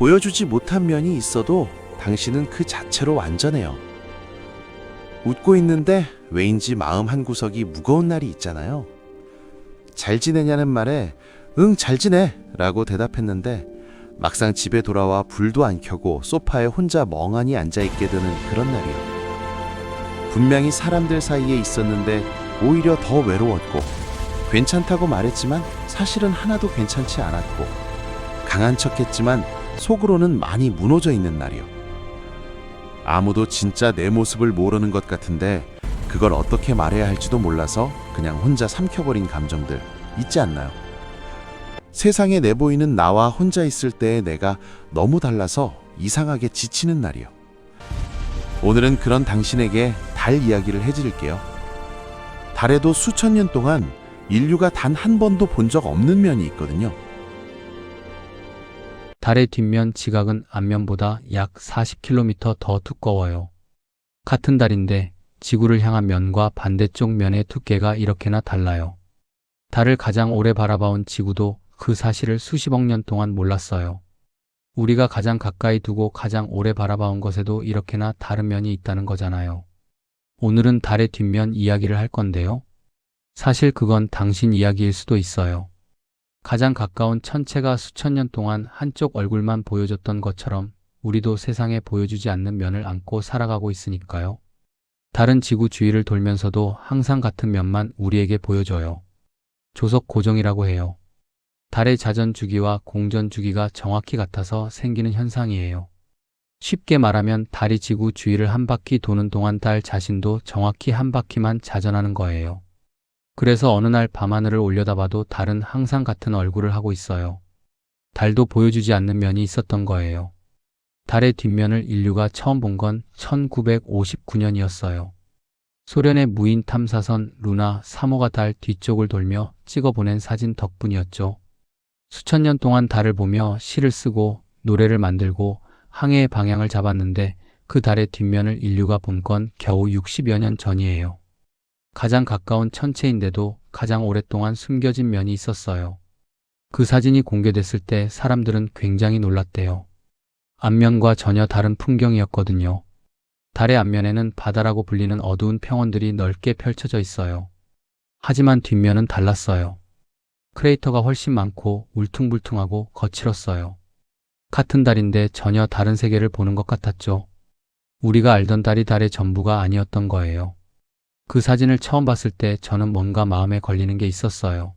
보여주지 못한 면이 있어도 당신은 그 자체로 완전해요. 웃고 있는데 왜인지 마음 한구석이 무거운 날이 있잖아요. 잘 지내냐는 말에 응, 잘 지내 라고 대답했는데 막상 집에 돌아와 불도 안 켜고 소파에 혼자 멍하니 앉아있게 되는 그런 날이요. 분명히 사람들 사이에 있었는데 오히려 더 외로웠고 괜찮다고 말했지만 사실은 하나도 괜찮지 않았고 강한 척했지만 속으로는 많이 무너져 있는 날이요. 아무도 진짜 내 모습을 모르는 것 같은데 그걸 어떻게 말해야 할지도 몰라서 그냥 혼자 삼켜버린 감정들 있지 않나요? 세상에 내보이는 나와 혼자 있을 때의 내가 너무 달라서 이상하게 지치는 날이요. 오늘은 그런 당신에게 달 이야기를 해드릴게요. 달에도 수천 년 동안 인류가 단 한 번도 본 적 없는 면이 있거든요. 달의 뒷면 지각은 앞면보다 약 40km 더 두꺼워요. 같은 달인데 지구를 향한 면과 반대쪽 면의 두께가 이렇게나 달라요. 달을 가장 오래 바라봐온 지구도 그 사실을 수십억 년 동안 몰랐어요. 우리가 가장 가까이 두고 가장 오래 바라봐온 것에도 이렇게나 다른 면이 있다는 거잖아요. 오늘은 달의 뒷면 이야기를 할 건데요. 사실 그건 당신 이야기일 수도 있어요. 가장 가까운 천체가 수천 년 동안 한쪽 얼굴만 보여줬던 것처럼 우리도 세상에 보여주지 않는 면을 안고 살아가고 있으니까요. 달은 지구 주위를 돌면서도 항상 같은 면만 우리에게 보여줘요. 조석 고정이라고 해요. 달의 자전 주기와 공전 주기가 정확히 같아서 생기는 현상이에요. 쉽게 말하면 달이 지구 주위를 한 바퀴 도는 동안 달 자신도 정확히 한 바퀴만 자전하는 거예요. 그래서 어느 날 밤하늘을 올려다봐도 달은 항상 같은 얼굴을 하고 있어요. 달도 보여주지 않는 면이 있었던 거예요. 달의 뒷면을 인류가 처음 본 건 1959년이었어요. 소련의 무인 탐사선 루나 3호가 달 뒤쪽을 돌며 찍어보낸 사진 덕분이었죠. 수천 년 동안 달을 보며 시를 쓰고 노래를 만들고 항해의 방향을 잡았는데 그 달의 뒷면을 인류가 본 건 겨우 60여 년 전이에요. 가장 가까운 천체인데도 가장 오랫동안 숨겨진 면이 있었어요. 그 사진이 공개됐을 때 사람들은 굉장히 놀랐대요. 앞면과 전혀 다른 풍경이었거든요. 달의 앞면에는 바다라고 불리는 어두운 평원들이 넓게 펼쳐져 있어요. 하지만 뒷면은 달랐어요. 크레이터가 훨씬 많고 울퉁불퉁하고 거칠었어요. 같은 달인데 전혀 다른 세계를 보는 것 같았죠. 우리가 알던 달이 달의 전부가 아니었던 거예요. 그 사진을 처음 봤을 때 저는 뭔가 마음에 걸리는 게 있었어요.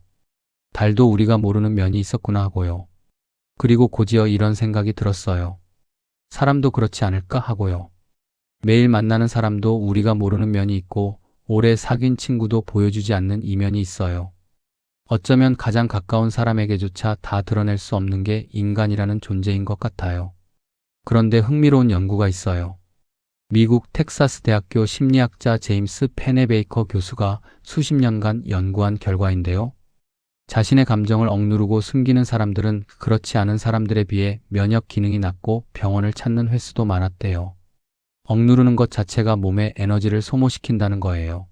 달도 우리가 모르는 면이 있었구나 하고요. 그리고 곧이어 이런 생각이 들었어요. 사람도 그렇지 않을까 하고요. 매일 만나는 사람도 우리가 모르는 면이 있고 오래 사귄 친구도 보여주지 않는 이면이 있어요. 어쩌면 가장 가까운 사람에게조차 다 드러낼 수 없는 게 인간이라는 존재인 것 같아요. 그런데 흥미로운 연구가 있어요. 미국 텍사스 대학교 심리학자 제임스 페네베이커 교수가 수십 년간 연구한 결과인데요. 자신의 감정을 억누르고 숨기는 사람들은 그렇지 않은 사람들에 비해 면역 기능이 낮고 병원을 찾는 횟수도 많았대요. 억누르는 것 자체가 몸에 에너지를 소모시킨다는 거예요.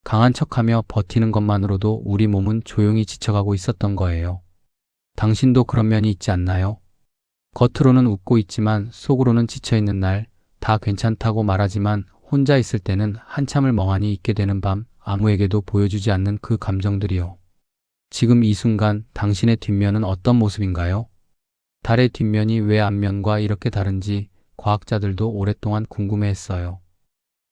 강한 척하며 버티는 것만으로도 우리 몸은 조용히 지쳐가고 있었던 거예요. 당신도 그런 면이 있지 않나요? 겉으로는 웃고 있지만 속으로는 지쳐있는 날, 다 괜찮다고 말하지만 혼자 있을 때는 한참을 멍하니 있게 되는 밤, 아무에게도 보여주지 않는 그 감정들이요. 지금 이 순간 당신의 뒷면은 어떤 모습인가요? 달의 뒷면이 왜 앞면과 이렇게 다른지 과학자들도 오랫동안 궁금해했어요.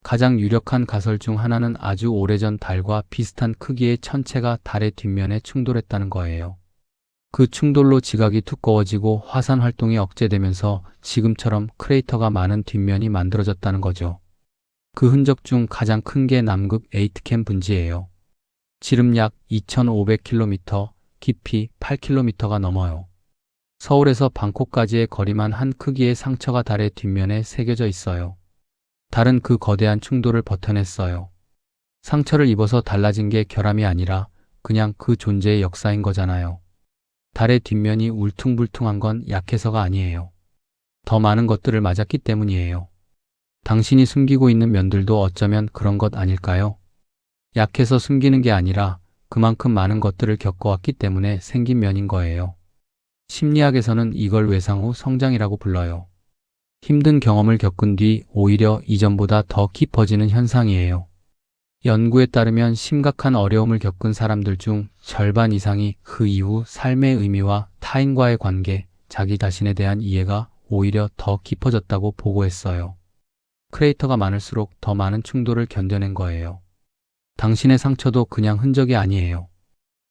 가장 유력한 가설 중 하나는 아주 오래전 달과 비슷한 크기의 천체가 달의 뒷면에 충돌했다는 거예요. 그 충돌로 지각이 두꺼워지고 화산 활동이 억제되면서 지금처럼 크레이터가 많은 뒷면이 만들어졌다는 거죠. 그 흔적 중 가장 큰 게 남극 에이트캠 분지예요. 지름 약 2,500km, 깊이 8km가 넘어요. 서울에서 방콕까지의 거리만 한 크기의 상처가 달의 뒷면에 새겨져 있어요. 달은 그 거대한 충돌을 버텨냈어요. 상처를 입어서 달라진 게 결함이 아니라 그냥 그 존재의 역사인 거잖아요. 달의 뒷면이 울퉁불퉁한 건 약해서가 아니에요. 더 많은 것들을 맞았기 때문이에요. 당신이 숨기고 있는 면들도 어쩌면 그런 것 아닐까요? 약해서 숨기는 게 아니라 그만큼 많은 것들을 겪어왔기 때문에 생긴 면인 거예요. 심리학에서는 이걸 외상 후 성장이라고 불러요. 힘든 경험을 겪은 뒤 오히려 이전보다 더 깊어지는 현상이에요. 연구에 따르면 심각한 어려움을 겪은 사람들 중 절반 이상이 그 이후 삶의 의미와 타인과의 관계, 자기 자신에 대한 이해가 오히려 더 깊어졌다고 보고했어요. 크레이터가 많을수록 더 많은 충돌을 견뎌낸 거예요. 당신의 상처도 그냥 흔적이 아니에요.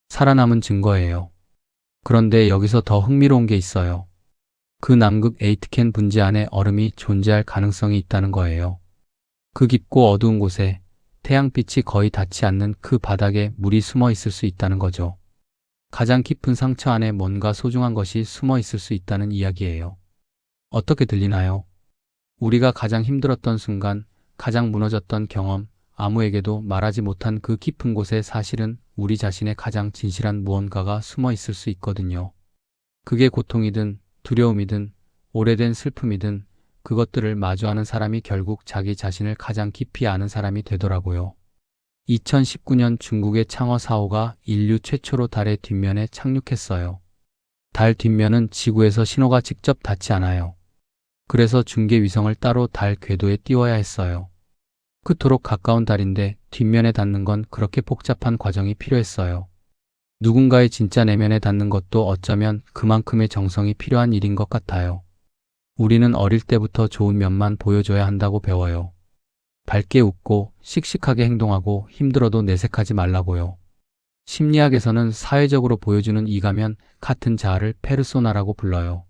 살아남은 증거예요. 그런데 여기서 더 흥미로운 게 있어요. 그 남극 에이트켄 분지 안에 얼음이 존재할 가능성이 있다는 거예요. 그 깊고 어두운 곳에 태양빛이 거의 닿지 않는 그 바닥에 물이 숨어 있을 수 있다는 거죠. 가장 깊은 상처 안에 뭔가 소중한 것이 숨어 있을 수 있다는 이야기예요. 어떻게 들리나요? 우리가 가장 힘들었던 순간, 가장 무너졌던 경험, 아무에게도 말하지 못한 그 깊은 곳에 사실은 우리 자신의 가장 진실한 무언가가 숨어 있을 수 있거든요. 그게 고통이든 두려움이든 오래된 슬픔이든 그것들을 마주하는 사람이 결국 자기 자신을 가장 깊이 아는 사람이 되더라고요. 2019년 중국의 창어 4호가 인류 최초로 달의 뒷면에 착륙했어요. 달 뒷면은 지구에서 신호가 직접 닿지 않아요. 그래서 중계 위성을 따로 달 궤도에 띄워야 했어요. 그토록 가까운 달인데 뒷면에 닿는 건 그렇게 복잡한 과정이 필요했어요. 누군가의 진짜 내면에 닿는 것도 어쩌면 그만큼의 정성이 필요한 일인 것 같아요. 우리는 어릴 때부터 좋은 면만 보여줘야 한다고 배워요. 밝게 웃고 씩씩하게 행동하고 힘들어도 내색하지 말라고요. 심리학에서는 사회적으로 보여주는 이가면 같은 자아를 페르소나라고 불러요.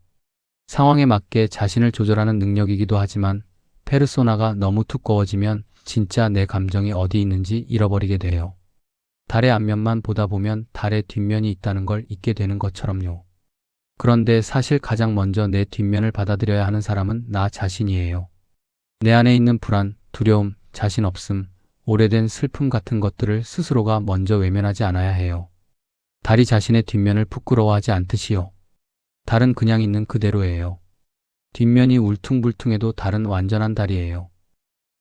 상황에 맞게 자신을 조절하는 능력이기도 하지만 페르소나가 너무 두꺼워지면 진짜 내 감정이 어디 있는지 잃어버리게 돼요. 달의 앞면만 보다 보면 달의 뒷면이 있다는 걸 잊게 되는 것처럼요. 그런데 사실 가장 먼저 내 뒷면을 받아들여야 하는 사람은 나 자신이에요. 내 안에 있는 불안, 두려움, 자신 없음, 오래된 슬픔 같은 것들을 스스로가 먼저 외면하지 않아야 해요. 달이 자신의 뒷면을 부끄러워하지 않듯이요. 달은 그냥 있는 그대로예요. 뒷면이 울퉁불퉁해도 달은 완전한 달이에요.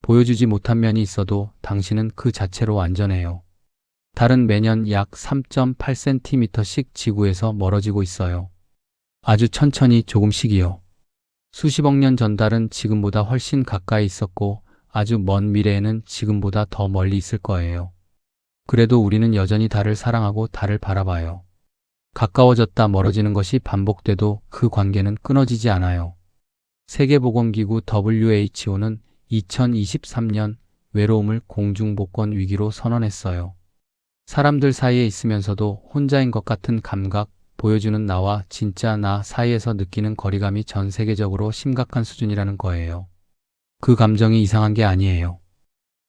보여주지 못한 면이 있어도 당신은 그 자체로 완전해요. 달은 매년 약 3.8cm씩 지구에서 멀어지고 있어요. 아주 천천히 조금씩이요. 수십억 년 전 달은 지금보다 훨씬 가까이 있었고 아주 먼 미래에는 지금보다 더 멀리 있을 거예요. 그래도 우리는 여전히 달을 사랑하고 달을 바라봐요. 가까워졌다 멀어지는 것이 반복돼도 그 관계는 끊어지지 않아요. 세계보건기구 WHO는 2023년 외로움을 공중복권 위기로 선언했어요. 사람들 사이에 있으면서도 혼자인 것 같은 감각, 보여주는 나와 진짜 나 사이에서 느끼는 거리감이 전 세계적으로 심각한 수준이라는 거예요. 그 감정이 이상한 게 아니에요.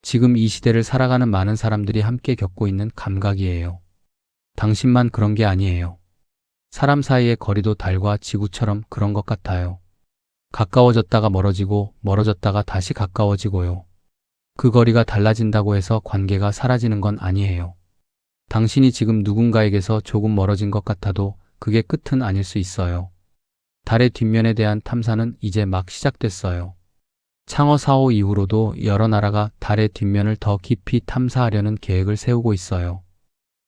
지금 이 시대를 살아가는 많은 사람들이 함께 겪고 있는 감각이에요. 당신만 그런 게 아니에요. 사람 사이의 거리도 달과 지구처럼 그런 것 같아요. 가까워졌다가 멀어지고 멀어졌다가 다시 가까워지고요. 그 거리가 달라진다고 해서 관계가 사라지는 건 아니에요. 당신이 지금 누군가에게서 조금 멀어진 것 같아도 그게 끝은 아닐 수 있어요. 달의 뒷면에 대한 탐사는 이제 막 시작됐어요. 창어 4호 이후로도 여러 나라가 달의 뒷면을 더 깊이 탐사하려는 계획을 세우고 있어요.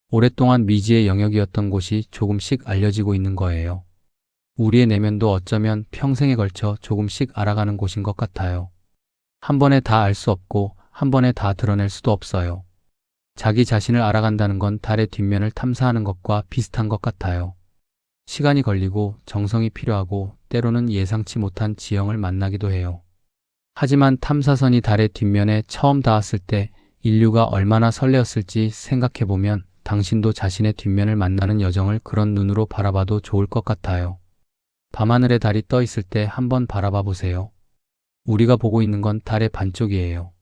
오랫동안 미지의 영역이었던 곳이 조금씩 알려지고 있는 거예요. 우리의 내면도 어쩌면 평생에 걸쳐 조금씩 알아가는 곳인 것 같아요. 한 번에 다 알 수 없고 한 번에 다 드러낼 수도 없어요. 자기 자신을 알아간다는 건 달의 뒷면을 탐사하는 것과 비슷한 것 같아요. 시간이 걸리고 정성이 필요하고 때로는 예상치 못한 지형을 만나기도 해요. 하지만 탐사선이 달의 뒷면에 처음 닿았을 때 인류가 얼마나 설레었을지 생각해보면 당신도 자신의 뒷면을 만나는 여정을 그런 눈으로 바라봐도 좋을 것 같아요. 밤하늘에 달이 떠 있을 때 한번 바라봐 보세요. 우리가 보고 있는 건 달의 반쪽이에요.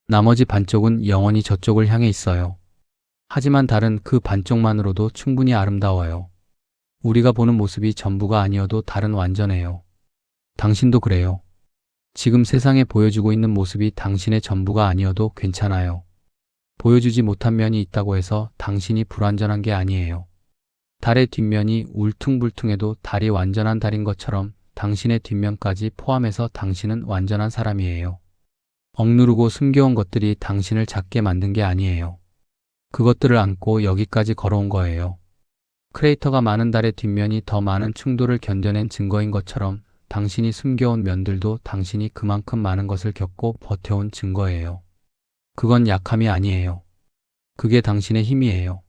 나머지 반쪽은 영원히 저쪽을 향해 있어요. 하지만 달은 그 반쪽만으로도 충분히 아름다워요. 우리가 보는 모습이 전부가 아니어도 달은 완전해요. 당신도 그래요. 지금 세상에 보여주고 있는 모습이 당신의 전부가 아니어도 괜찮아요. 보여주지 못한 면이 있다고 해서 당신이 불완전한 게 아니에요. 달의 뒷면이 울퉁불퉁해도 달이 완전한 달인 것처럼 당신의 뒷면까지 포함해서 당신은 완전한 사람이에요. 억누르고 숨겨온 것들이 당신을 작게 만든 게 아니에요. 그것들을 안고 여기까지 걸어온 거예요. 크레이터가 많은 달의 뒷면이 더 많은 충돌을 견뎌낸 증거인 것처럼 당신이 숨겨온 면들도 당신이 그만큼 많은 것을 겪고 버텨온 증거예요. 그건 약함이 아니에요. 그게 당신의 힘이에요.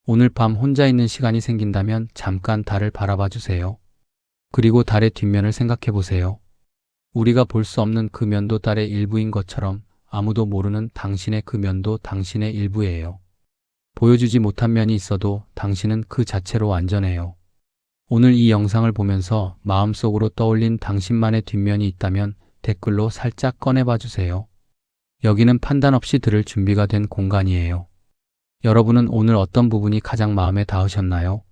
오늘 밤 혼자 있는 시간이 생긴다면 잠깐 달을 바라봐 주세요. 그리고 달의 뒷면을 생각해 보세요. 우리가 볼 수 없는 그 면도 달의 일부인 것처럼 아무도 모르는 당신의 그 면도 당신의 일부예요. 보여주지 못한 면이 있어도 당신은 그 자체로 완전해요. 오늘 이 영상을 보면서 마음속으로 떠올린 당신만의 뒷면이 있다면 댓글로 살짝 꺼내봐 주세요. 여기는 판단 없이 들을 준비가 된 공간이에요. 여러분은 오늘 어떤 부분이 가장 마음에 닿으셨나요?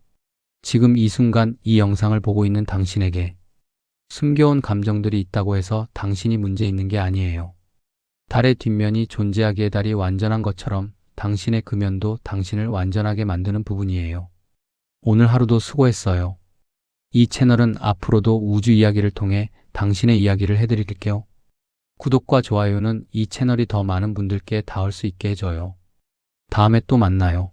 지금 이 순간 이 영상을 보고 있는 당신에게 숨겨온 감정들이 있다고 해서 당신이 문제 있는 게 아니에요. 달의 뒷면이 존재하기에 달이 완전한 것처럼 당신의 그 면도 당신을 완전하게 만드는 부분이에요. 오늘 하루도 수고했어요. 이 채널은 앞으로도 우주 이야기를 통해 당신의 이야기를 해드릴게요. 구독과 좋아요는 이 채널이 더 많은 분들께 닿을 수 있게 해줘요. 다음에 또 만나요.